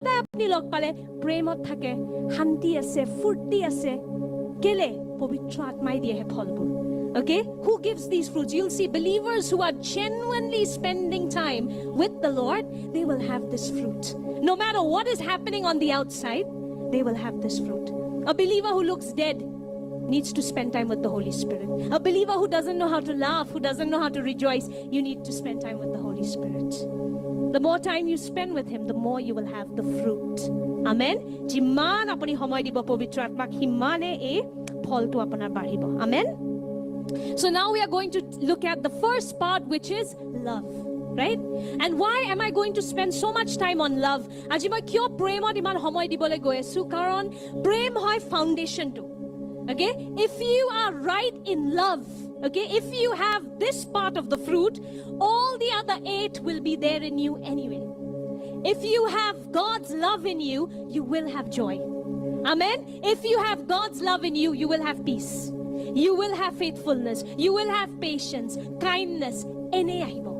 এটাই আপুনি লগ পালে প্ৰেমত থাকে, শান্তি আছে, ফূৰ্তি আছে। কেলে? পবিত্ৰ আত্মাই দিয়েহে ফলবোৰ। Okay? Who gives these fruits? You'll see believers who are genuinely spending time with the Lord, they will have this fruit. No matter what is happening on the outside, they will have this fruit. A believer who looks dead needs to spend time with the Holy Spirit. A believer who doesn't know how to laugh, who doesn't know how to rejoice, you need to spend time with the Holy Spirit. The more time you spend with Him, the more you will have the fruit. Amen? Jiman apuni homoy dibo pavitra atmak himane e pholtu apunar baribo. Amen? So now we are going to look at the first part, which is love. Right? And why am I going to spend so much time on love? Aji moi kyo premot iman homoy dibole goi asu karon prem hoy foundation to. Okay? If you are right in love, okay, if you have this part of the fruit, all the other 8 will be there in you anyway. If you have God's love in you, you will have joy. Amen? If you have God's love in you, you will have peace. You will have faithfulness. You will have patience, kindness, ene ahibo.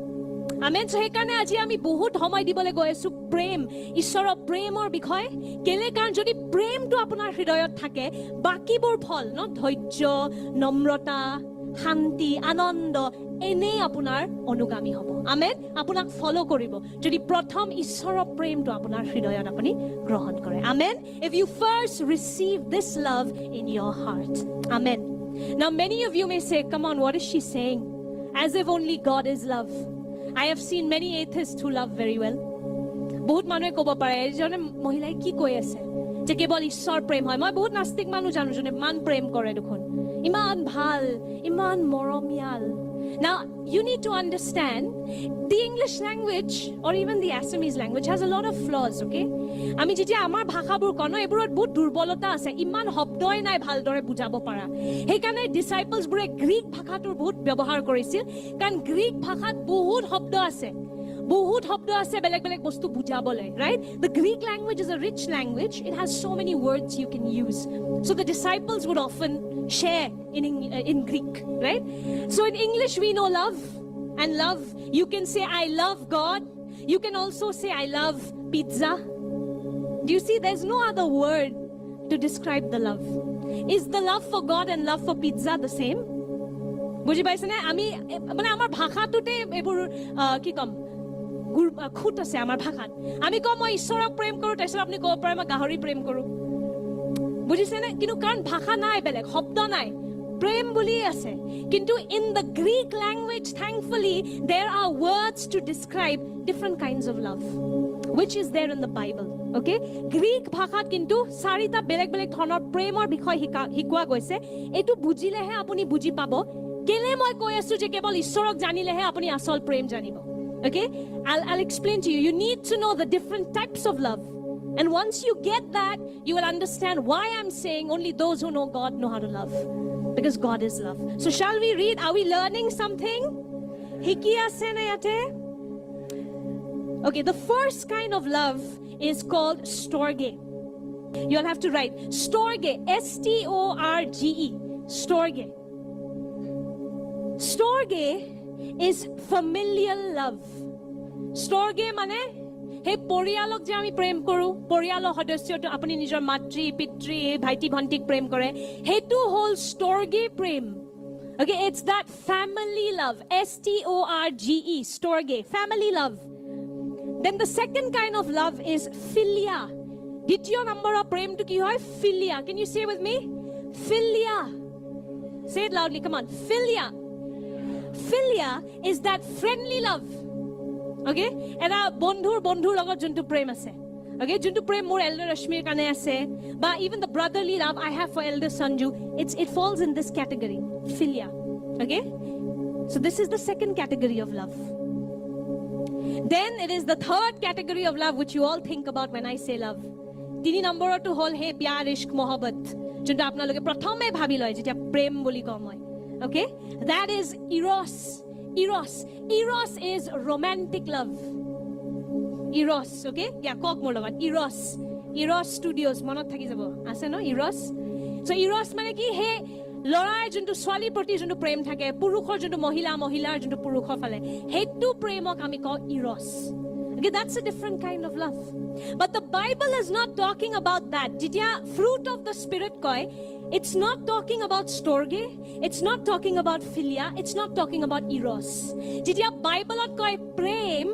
Amen? So hekane aji ami bahut homoy dibole goi asu prem, ishoror premor bikhoy kele karon jodi prem to apunar hridoyot thake, baki bor phol no dhoijjo, nomrata, শান্তি, আনন্দ এনে আপোনাৰ অনুগামী হ'ব। Amen? আপোনাক follow কৰিব যদি প্ৰথম ঈশ্বৰৰ প্ৰেমটো আপোনাৰ হৃদয়ত আপুনি গ্ৰহণ কৰে। Amen? If you first receive this love in your heart. Amen. Now many of you may say, come on, what is she saying? As if only God is love. I have seen many atheists who love very well. বহুত মানুহে ক'ব পাৰে এজনে মহিলাই কি কৈ আছে যে কেৱল ঈশ্বৰ প্ৰেম হয়। মই বহুত নাস্তিক মানুহ জানো যোনে ইমান প্ৰেম কৰে দেখোন, ইমান ভাল, ইমান মৰমীয়াল। Now you need to understand the English language or even the Assamese language has a lot of flaws, okay? আমি যেতিয়া আমাৰ ভাষাবোৰ কওঁ এইবোৰত বহুত দুৰ্বলতা আছে, ইমান শব্দই নাই ভালদৰে বুজাব পাৰা। সেইকাৰণে ডিসাইপলছ বোৰে গ্ৰীক ভাষাটোৰ বহুত ব্যৱহাৰ কৰিছিল, কাৰণ গ্ৰীক ভাষাত বহুত শব্দ আছে, বহুত শব্দ আছে বেলেগ বেলেগ বস্তু বুজাবলৈ, right? The Greek language is a rich language. It has so many words you can use. So the disciples would often share in Greek, right? So in English we know love, and love, you can say I love God. You can also say I love pizza. Do you see? There's no other word to describe the love. Is the love for God and love for pizza the same? বুজি পাইছেনে? আমি মানে আমাৰ ভাষাটোতে এইবোৰ কি কম খুঁত আছে আমাৰ ভাষাত। আমি কওঁ মই ঈশ্বৰক প্ৰেম কৰো, তাৰপিছত আপুনি ক'ব পাৰে মই গাহৰি প্ৰেম কৰো। বুজিছেনে? কিন্তু কাৰণ ভাষা নাই, বেলেগ শব্দ নাই, প্ৰেম বুলি আছে। কিন্তু in the Greek language, thankfully, there are words to describe different kinds of love, which is there in the Bible. Okay? Greek ভাষাত কিন্তু 4টা বেলেগ বেলেগ ধৰণৰ প্ৰেমৰ বিষয় শিকোৱা গৈছে। এইটো বুজিলেহে আপুনি বুজি পাব কেলে মই কৈ আছো যে কেৱল ঈশ্বৰক জানিলেহে আপুনি আচল প্ৰেম জানিব। Okay? I'll explain to you. You need to know the different types of love. And once you get that, you will understand why I'm saying only those who know God know how to love. Because God is love. So shall we read? Are we learning something? Hiki ase na yate? Okay, the first kind of love is called storge. You'll have to write storge, S-T-O-R-G-E, storge. Storge is familial love. Storge mane hey পৰিয়ালক যে আমি প্ৰেম কৰো, পৰিয়ালৰ সদস্যটো আপুনি নিজৰ মাতৃ পিতৃ ভাইটি ভণ্টিক প্ৰেম কৰে, হেতু হল storge Prem. Okay, it's that family love, S-T-O-R-G-E, storge, family love. Then the second kind of love is philia. দ্বিতীয় নম্বৰৰ প্ৰেমটো কি হয়? Philia. Can you say with me? Philia. Say it loudly, come on. Philia. Philia is that friendly love. Okay? Eta bondhur logot juntu prem ase. Okay? Juntu prem more elder Rashmir kane ase. But even the brotherly love I have for elder Sanju, it falls in this category. Philia. Okay? So this is the second category of love. Then it is the third category of love which you all think about when I say love. 3 number to hol he pyar ishq mohabbat. Juntu apnaloke prathome bhabi loy jetia prem boli ko moi. Okay? That is eros. Eros is romantic love. Eros, okay? Yeah, kok more logot. Eros Studios monot thaki jabo. Ase no Eros? So Eros mane ki he lorai juntu swali proti juntu prem thake, purukhor juntu mohilar juntu purukhor phale. Hetu premok ami ko Eros. Okay, that's a different kind of love. But the Bible is not talking about that. Jitya fruit of the Spirit koi, it's not talking about storge, it's not talking about philia, it's not talking about eros. Jitya Bible koi prem,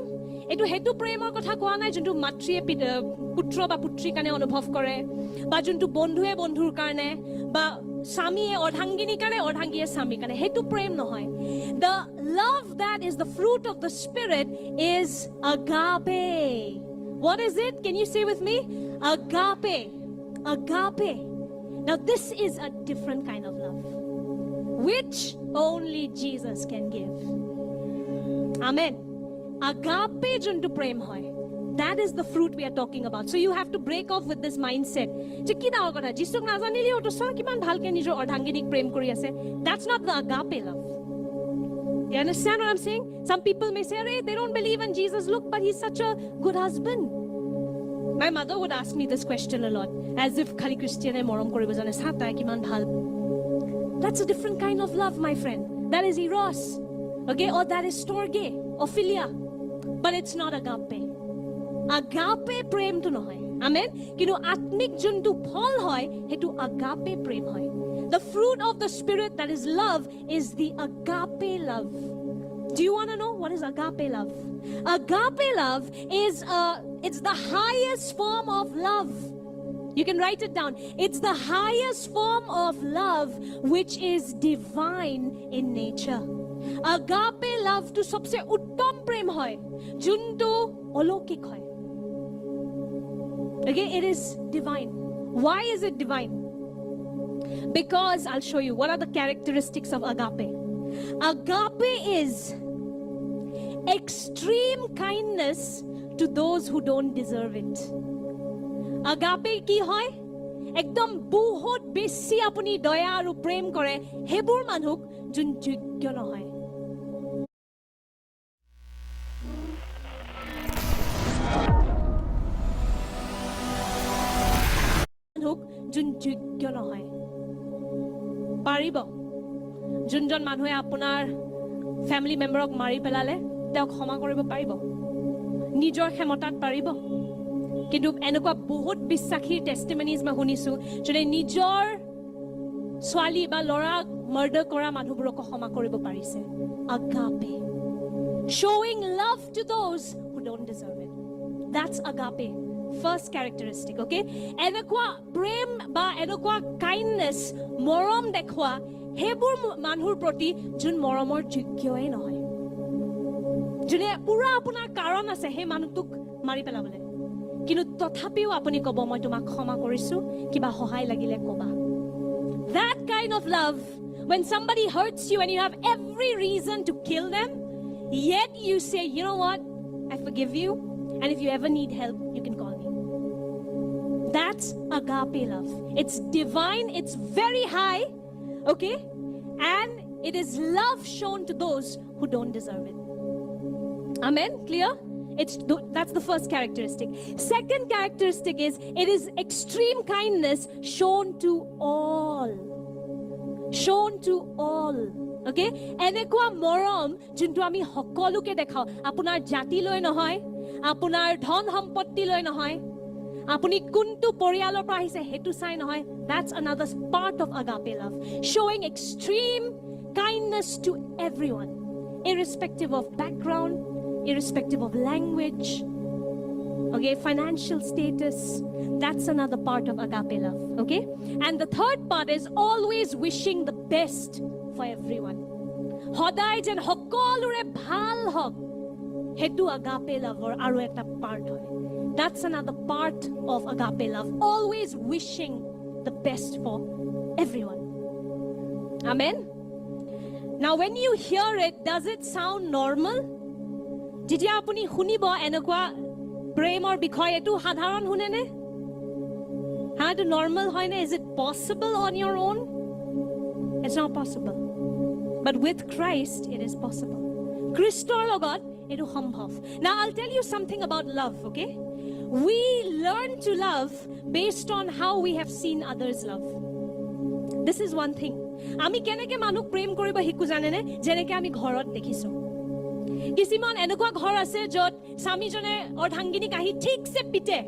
etu hetu premor kotha koa nai juntu matriye putra ba putri kane anubhav kore, ba juntu bondhuye bondhur karne, ba Samiye ordhangini kare ordhangiye sami kare. Hetu prem nohoy. The love that is the fruit of the Spirit is agape. What is it? Can you say with me? Agape. Agape. Now this is a different kind of love, which only Jesus can give. Amen. Agape juntu prem hoy. That is the fruit we are talking about. So you have to break off with this mindset. That's not the agape love. You understand what I'm saying? Some people may say, hey, they don't believe in Jesus. Look, but he's such a good husband. My mother would ask me this question a lot, as if khali Christian e morom koribo jane sata kiman bhal. That's a different kind of love, my friend. That is eros, okay, or that is storge or philia, but it's not agape. Agape prem to nohoy. Amen. Kinu atmik juntu phol hoy hetu agape prem hoy. The fruit of the Spirit, that is love, is the agape love. Do you want to know what is agape love? Agape love is it's the highest form of love. You can write it down. It's the highest form of love which is divine in nature. Agape love to sabse uttam prem hoy juntu olokik hoy. Okay, it is divine. Why is it divine? Because I'll show you what are the characteristics of agape. Agape is extreme kindness to those who don't deserve it. Agape ki hoy? Ekdom bahut beshi apuni doya aru prem kore hebur manuk jun jogyo nohoy. jun jogyo nohoy. Paribo junjon manhue apunar family member ok mari pelale teok khoma koribo paribo nijor khemotat paribo kintu enokwa bahut bisakhi testimonies ma hunisu jone nijor swali ba lora murder kora manhuburok khoma koribo parise. Agape, showing love to those who don't deserve it. That's agape. First characteristic, okay? Enokwa prem ba enokwa kindness morom dekhwa hebur manhur proti jun moromor jogyoe nohoy. June pura apunar karon ase he manutuk mari pelabole. Kintu tothapiu apuni kobo moi tumak khoma korisu kiba hohai lagile koba. That kind of love, when somebody hurts you and you have every reason to kill them, yet you say, you know what? I forgive you, and if you ever need help, you can call me. That's agape love. It's divine, it's very high, okay? And it is love shown to those who don't deserve it. Amen? Clear? That's the first characteristic. Second characteristic is it is extreme kindness shown to all. Shown to all. Okay? Enekwa morom juntu ami hokoluke dekhao. Apunar jati loi nohoy, apunar dhon sampotti loi nohoy, apuni kuntu poriyalor pra ahise hetu sai nohoy. That's another part of agape love. Showing extreme kindness to everyone, irrespective of background, irrespective of language, okay, financial status. That's another part of agape love, okay? And the third part is always wishing the best for everyone. Hodai jen hokolure bhal hok. Hetu agape love or aru ekta part hoy. That's another part of agape love. Always wishing the best for everyone. Amen? Now when you hear it, does it sound normal? Jitya apuni hunibo enokwa premor bikhoy etu sadharon hunene? Ha, to normal hoy na? Is it possible on your own? It's not possible. But with Christ, it is possible. Christor logot etu sambhav. Now I'll tell you something about love, okay? We learn to love based on how we have seen others love. This is one thing. Ami keneke manuk prem koriba hiku janene jeneke ami ghorot dekhisu. কিছুমান এনেকুৱা ঘৰ আছে য'ত স্বামীজনে অৰ্ধাংগিনীক আহি ঠিকছে পিটে